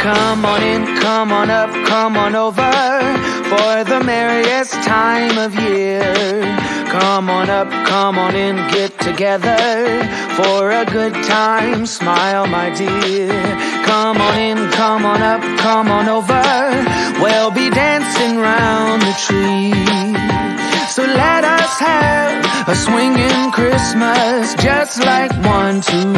Come on in, come on up, come on over for the merriest time of year. Come on up, come on in, get together for a good time. Smile, my dear. Come on in, come on up, come on over. We'll be dancing round the tree. So let us have a swinging Christmas, just like 1, 2, 3.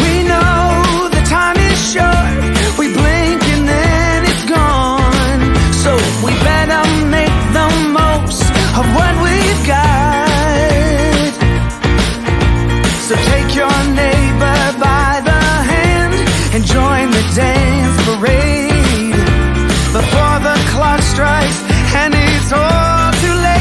We know the time is short, we blink and then it's gone. So we better make the most of what we've got. So take your neighbor by the hand and join the dance parade before the clock strikes and it's all too late.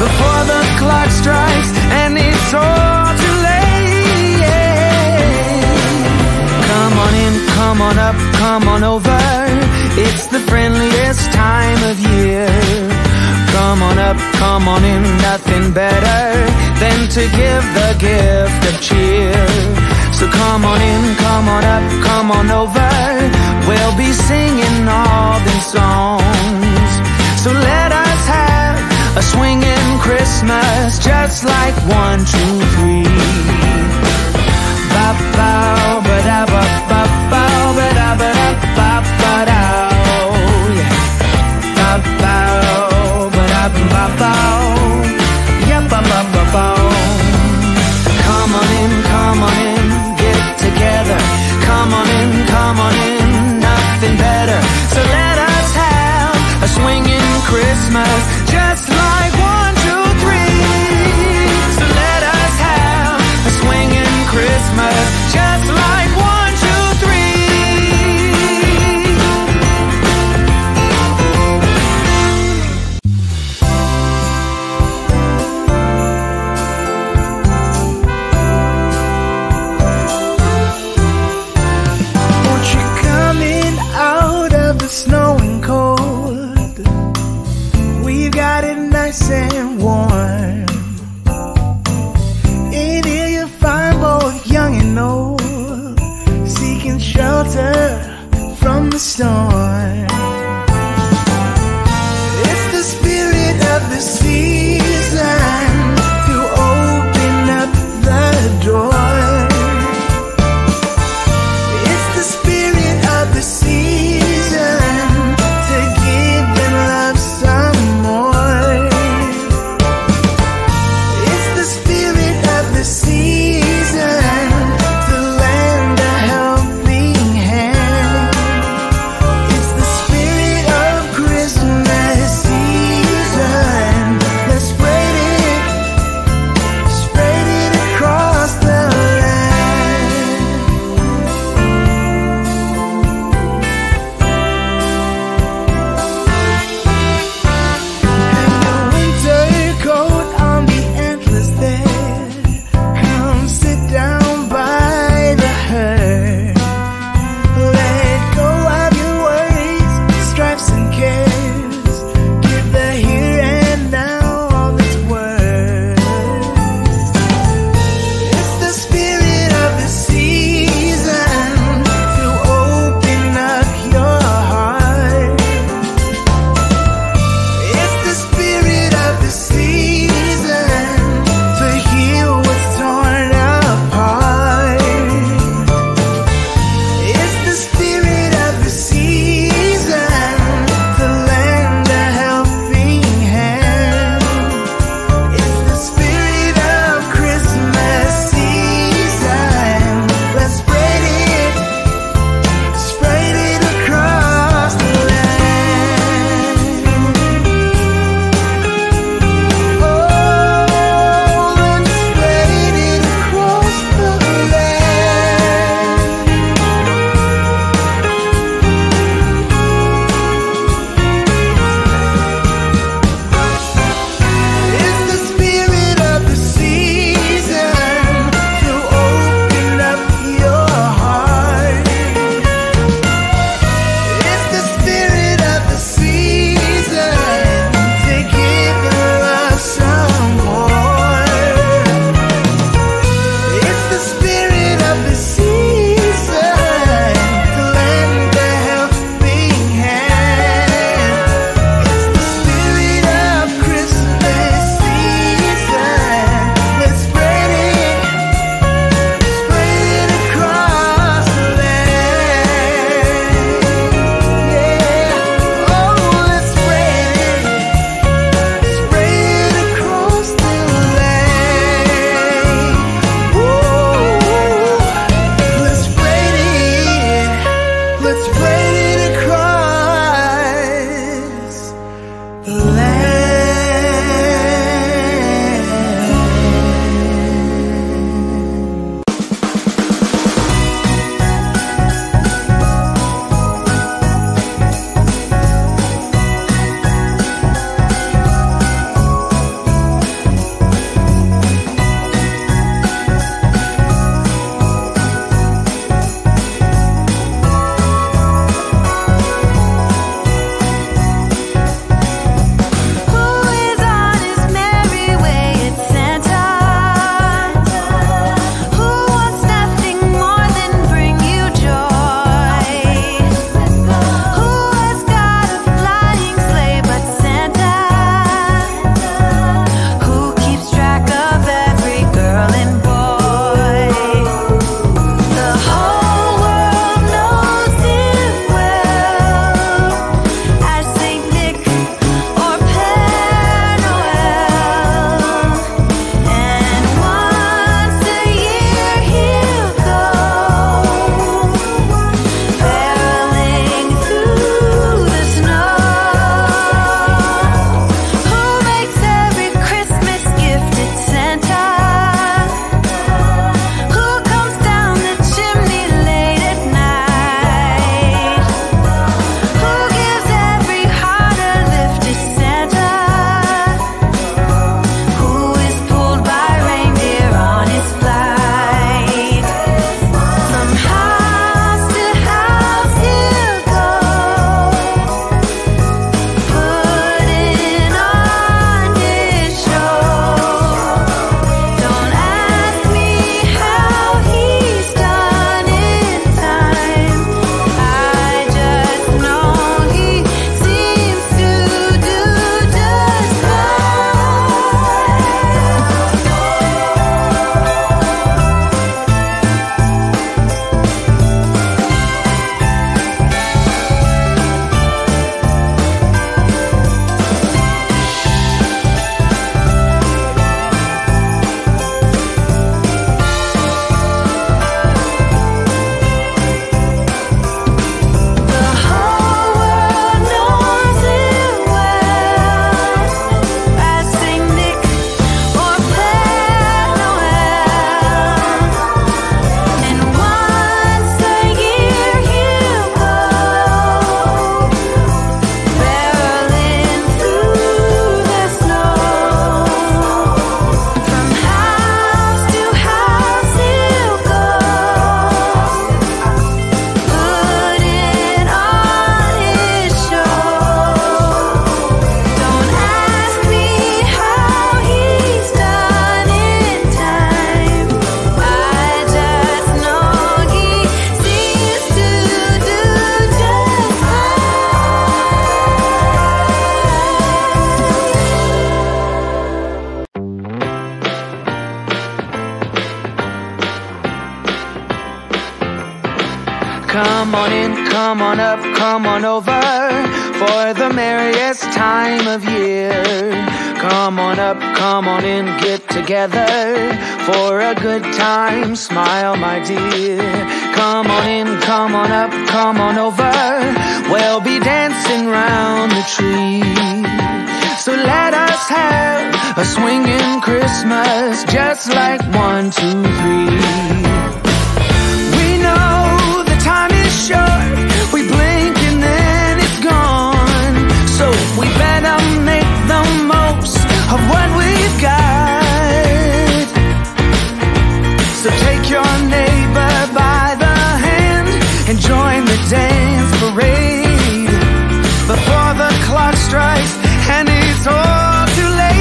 Before the clock strikes and it's all too late. Come on in, come on up, come on over. It's the friendliest time of year. Come on up, come on in, nothing better than to give the gift of cheer. So come on in, come on up, come on over. We'll be singing all the songs. So let us have a swinging Christmas, just like 1, 2, 3. Ba bow, ba da ba ba bow, ba da ba da ba ba dow. Ba bow, ba da ba bow, yeah ba ba ba bow. Come on in, get together. Come on in, nothing better. So let us have a swinging Christmas, just like 1, 2, 3. So let us have a swinging Christmas, just like 1, 2, 3. Won't you come in out of the snow? Come on in, come on up, come on over for the merriest time of year. Come on up, come on in, get together for a good time. Smile, my dear. Come on in, come on up, come on over. We'll be dancing round the tree. So let us have a swinging Christmas, just like 1, 2, 3. We know the time is short, we blink and then it's gone. So we better make the most of what we've got. So take your neighbor by the hand and join the dance parade before the clock strikes and it's all too late.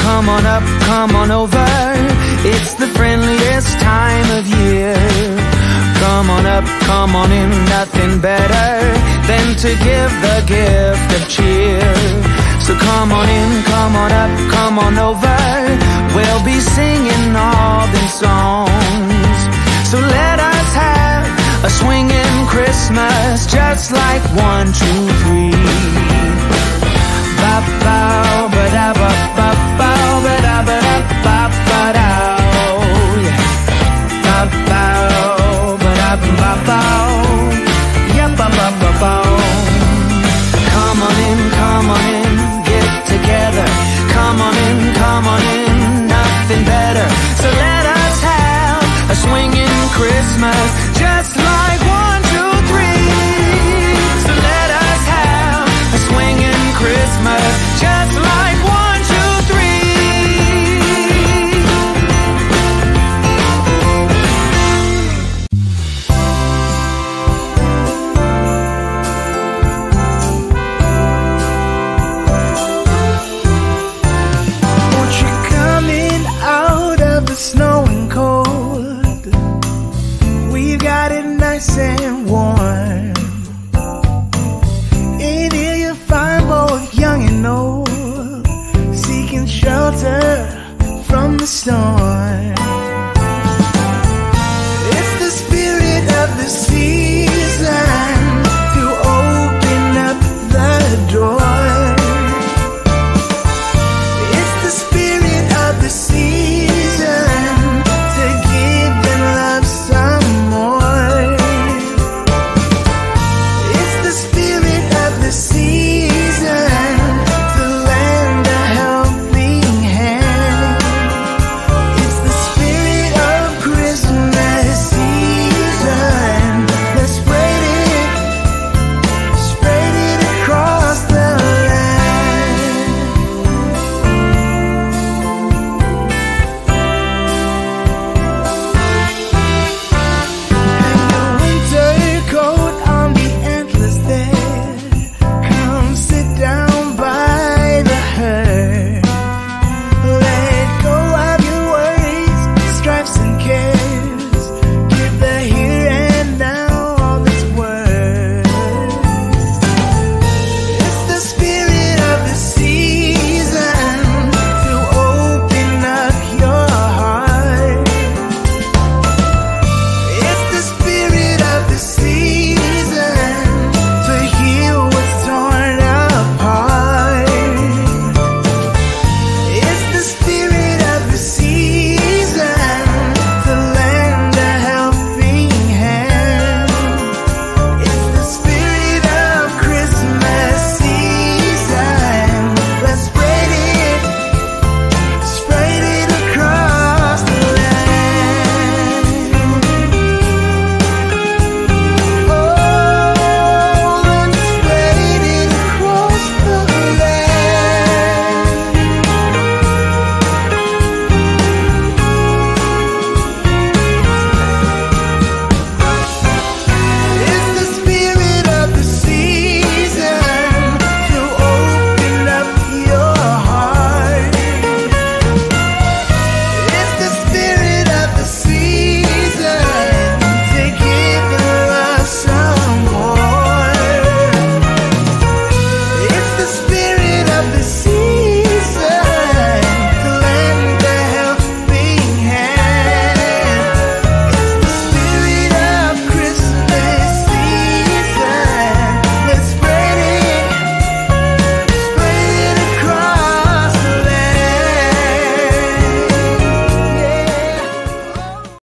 Come on up, come on over, it's the friendliest time of year. Come on up, come on in, nothing better than to give the gift of cheer. So come on in, come on up, come on over, we'll be singing all these songs. So let us have a swinging Christmas, just like 1, 2, 3.